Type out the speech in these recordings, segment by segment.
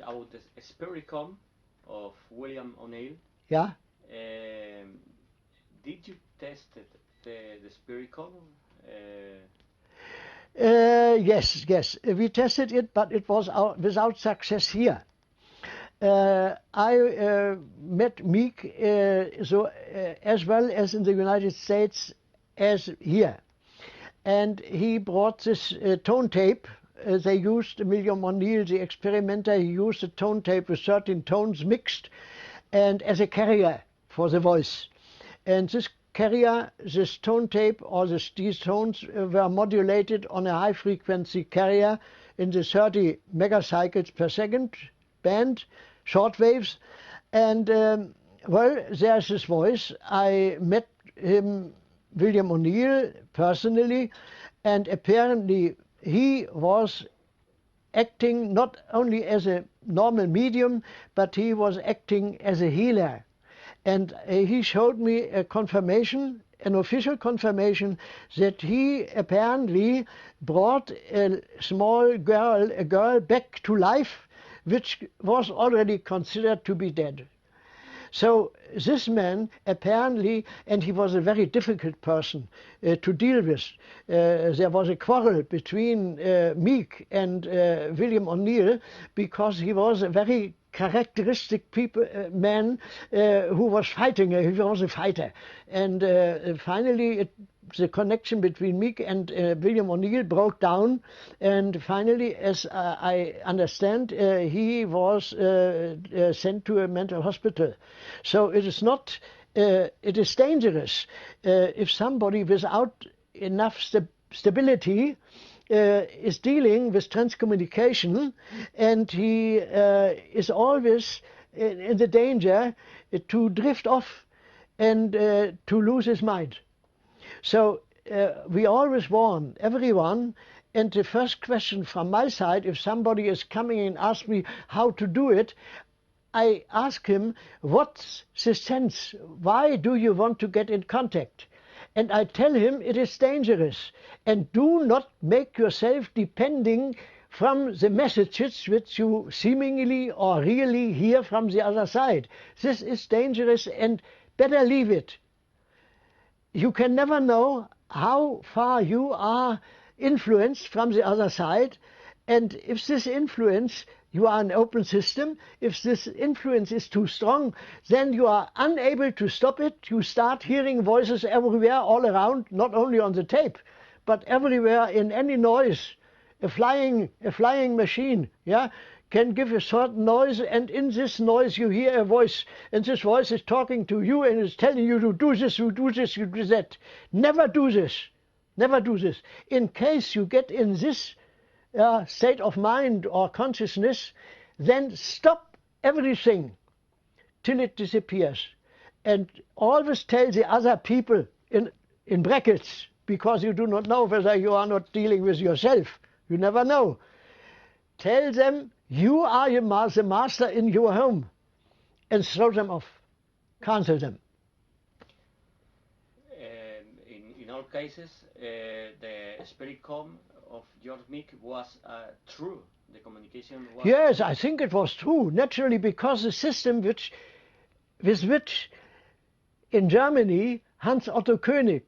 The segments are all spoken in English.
about the Spiricom of William O'Neill. Yeah. Did you test the Spiricom? Yes, yes. We tested it, but it was without success here. I met Meek as well as in the United States as here. And he brought this tone tape. They used William O'Neill, the experimenter, he used a tone tape with 13 tones mixed and as a carrier for the voice. And this carrier, this tone tape, or these tones were modulated on a high frequency carrier in the 30 megacycles per second band, short waves. And well, there's his voice. I met him, William O'Neill, personally, and apparently he was acting not only as a normal medium, but he was acting as a healer. And he showed me a confirmation, an official confirmation, that he apparently brought a small girl, a girl back to life, which was already considered to be dead. So this man apparently, and he was a very difficult person to deal with. There was a quarrel between Meek and William O'Neill because he was a very characteristic man who was fighting. He was a fighter. And finally the connection between Meek and William O'Neill broke down, and finally, as I understand, he was sent to a mental hospital. So it is not, it is dangerous if somebody without enough stability is dealing with transcommunication, and he is always in the danger to drift off and to lose his mind. So we always warn everyone, and the first question from my side, if somebody is coming and asks me how to do it, I ask him, what's the sense? Why do you want to get in contact? And I tell him it is dangerous, and do not make yourself depending from the messages which you seemingly or really hear from the other side. This is dangerous and better leave it. You can never know how far you are influenced from the other side, and if this influence, you are an open system, if this influence is too strong, then you are unable to stop it. You start hearing voices everywhere, all around, not only on the tape, but everywhere in any noise. A flying machine, yeah, can give a certain noise, and in this noise you hear a voice, and this voice is talking to you and is telling you to do this, you do this, you do that. Never do this. Never do this. In case you get in this state of mind or consciousness, then stop everything till it disappears. And always tell the other people in brackets, because you do not know whether you are not dealing with yourself. You never know. Tell them you are the master in your home, and throw them off. Cancel them. In all cases, the Spiricom of George Meek was true. The communication was... Yes, I think it was true, naturally, because the system with which in Germany Hans Otto König,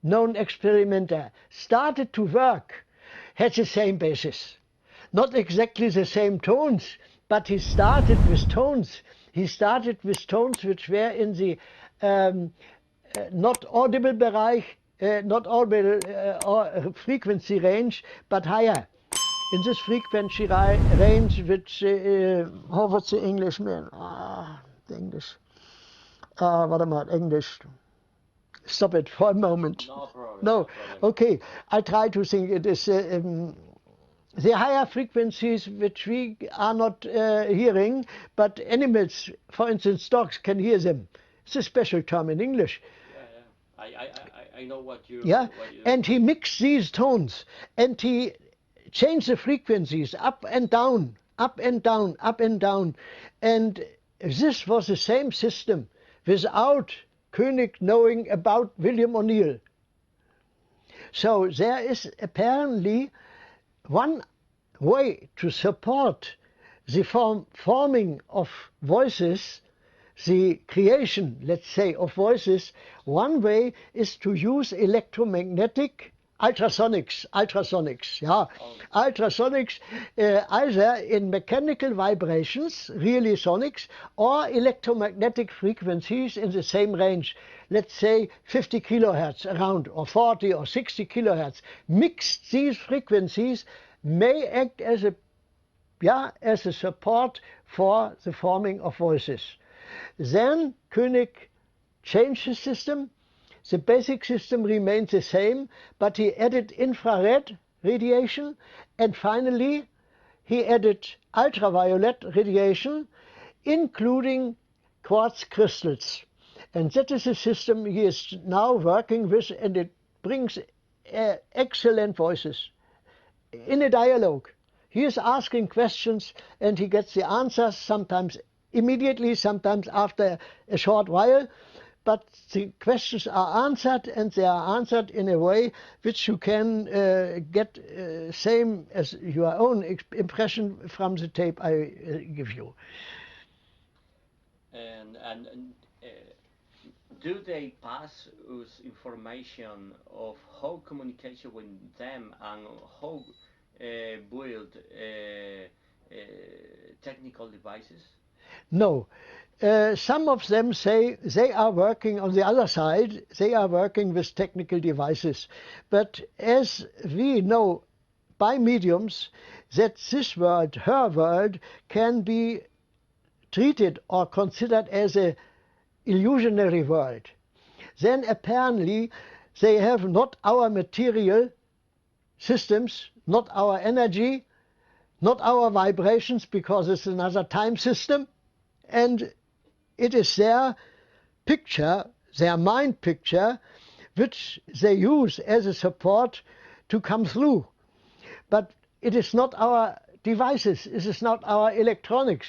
known experimenter, started to work, had the same basis. Not exactly the same tones, but he started with tones. He started with tones which were in the not audible Bereich, not audible frequency range, but higher. In this frequency range, which, what's the English, man? The English. What am I, English? Stop it for a moment. No problem. No, no problem. Okay. I try to think it is the higher frequencies which we are not hearing, but animals, for instance dogs, can hear them. It's a special term in English. Yeah. I know what you... Yeah, what you... and he mixed these tones, and he changed the frequencies up and down, up and down, up and down. And this was the same system without König knowing about William O'Neill. So there is apparently one way to support the forming of voices, the creation, let's say, of voices, one way is to use electromagnetic ultrasonics, yeah. Ultrasonics, either in mechanical vibrations, really sonics, or electromagnetic frequencies in the same range. Let's say 50 kilohertz around, or 40 or 60 kilohertz. Mixed these frequencies may act as a support for the forming of voices. Then König changed the system. The basic system remained the same, but he added infrared radiation, and finally he added ultraviolet radiation, including quartz crystals. And that is a system he is now working with, and it brings excellent voices in a dialogue. He is asking questions and he gets the answers, sometimes immediately, sometimes after a short while. But the questions are answered, and they are answered in a way which you can get same as your own impression from the tape I give you. And do they pass us information of how communication with them and how build technical devices? No. Some of them say they are working on the other side, they are working with technical devices. But as we know by mediums that this world, her world, can be treated or considered as an illusionary world, then apparently they have not our material systems, not our energy, not our vibrations, because it's another time system, and it is their picture, their mind picture, which they use as a support to come through. But it is not our devices, it is not our electronics.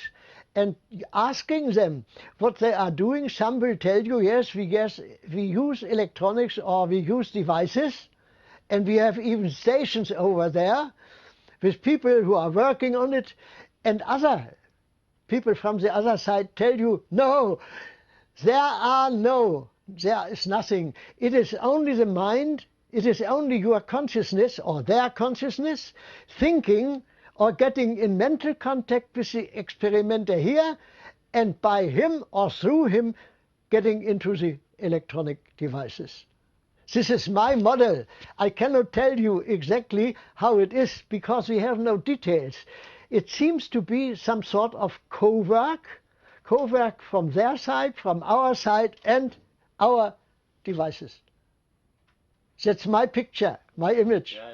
And asking them what they are doing, some will tell you, yes, we use electronics or we use devices, and we have even stations over there with people who are working on it, and other people from the other side tell you, no, there is nothing. It is only the mind, it is only your consciousness or their consciousness thinking or getting in mental contact with the experimenter here, and by him or through him getting into the electronic devices. This is my model. I cannot tell you exactly how it is because we have no details. It seems to be some sort of co-work from their side, from our side, and our devices. That's my picture, my image. Yeah.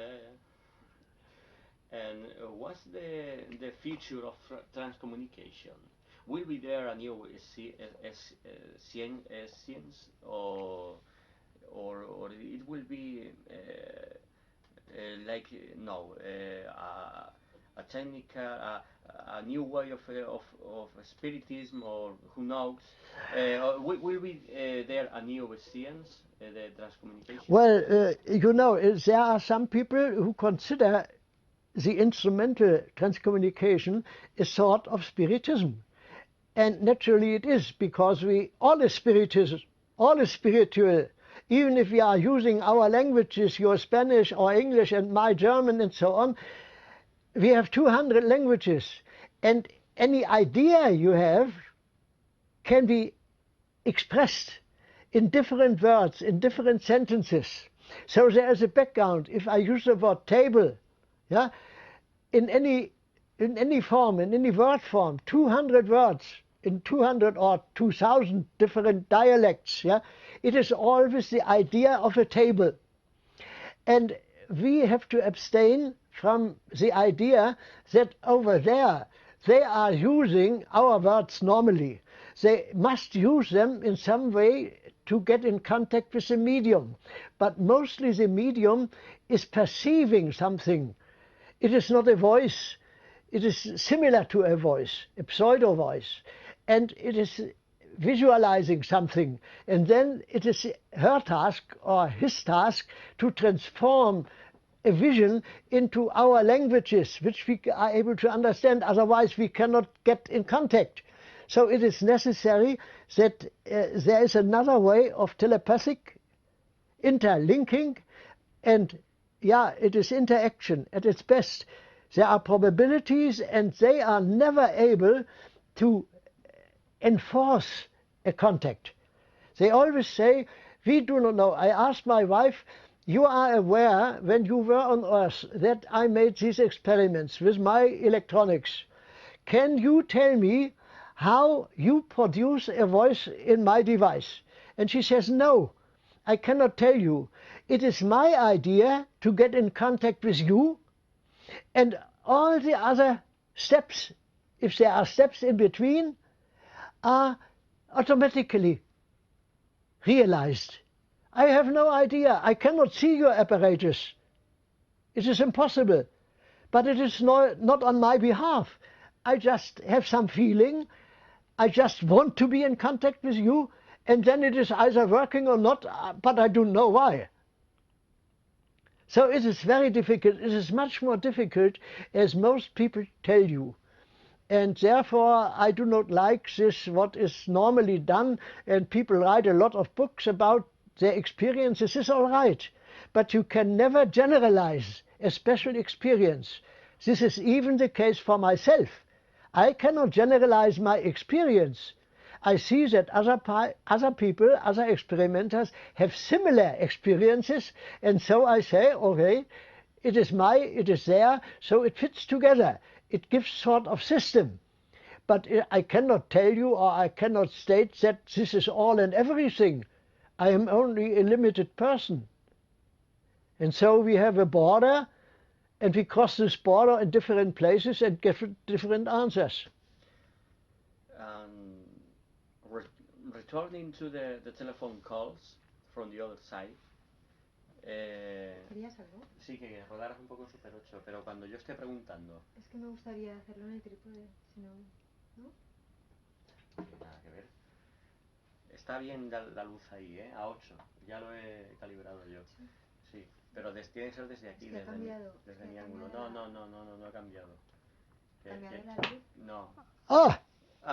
And what's the future of transcommunication? Will be there a new science, or it will be like no a technical, a new way of spiritism, or who knows? Will be there a new science, the transcommunication? Well, you know, there are some people who consider the instrumental transcommunication a sort of spiritism. And naturally it is, because all is spiritism, all is spiritual. Even if we are using our languages, your Spanish or English and my German and so on, we have 200 languages, and any idea you have can be expressed in different words, in different sentences. So there is a background. If I use the word table, yeah, in any form, in any word form, 200 words, in 200 or 2000 different dialects, yeah, it is always the idea of a table. And we have to abstain from the idea that over there they are using our words normally. They must use them in some way to get in contact with the medium. But mostly the medium is perceiving something. It is not a voice. It is similar to a voice, a pseudo voice. And it is visualizing something. And then it is her task or his task to transform a vision into our languages, which we are able to understand. Otherwise, we cannot get in contact. So it is necessary that there is another way of telepathic interlinking, and yeah, it is interaction at its best. There are probabilities, and they are never able to enforce a contact. They always say, we do not know. I asked my wife, you are aware when you were on Earth that I made these experiments with my electronics. Can you tell me how you produce a voice in my device? And she says, no, I cannot tell you. It is my idea to get in contact with you, and all the other steps, if there are steps in between, are automatically realized. I have no idea. I cannot see your apparatus. It is impossible. But it is not on my behalf. I just have some feeling. I just want to be in contact with you, and then it is either working or not, but I don't know why. So it is very difficult. It is much more difficult as most people tell you. And therefore, I do not like this, what is normally done, and people write a lot of books about their experiences. This is all right, but you can never generalize a special experience. This is even the case for myself. I cannot generalize my experience. I see that other people, other experimenters have similar experiences, and so I say, okay, it is there, so it fits together. It gives sort of system. But I cannot tell you, or I cannot state that this is all and everything. I am only a limited person. And so we have a border, and we cross this border in different places and get different answers. Returning to the telephone calls from the other side. ¿Querías algo? Sí, que rodaras un poco en Super 8, pero cuando yo esté preguntando. Es que me gustaría hacerlo en el trípode, si no, ¿no? Nada que ver. Está bien la luz ahí, ¿eh? A 8. Ya lo he calibrado yo. Sí. Sí, pero tiene que ser desde aquí, es que desde mi ángulo. No ha cambiado. ¿Cambiado la luz? No.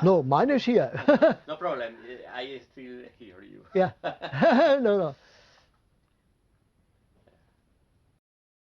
No, mine is here. No problem. I still hear you. Yeah. No.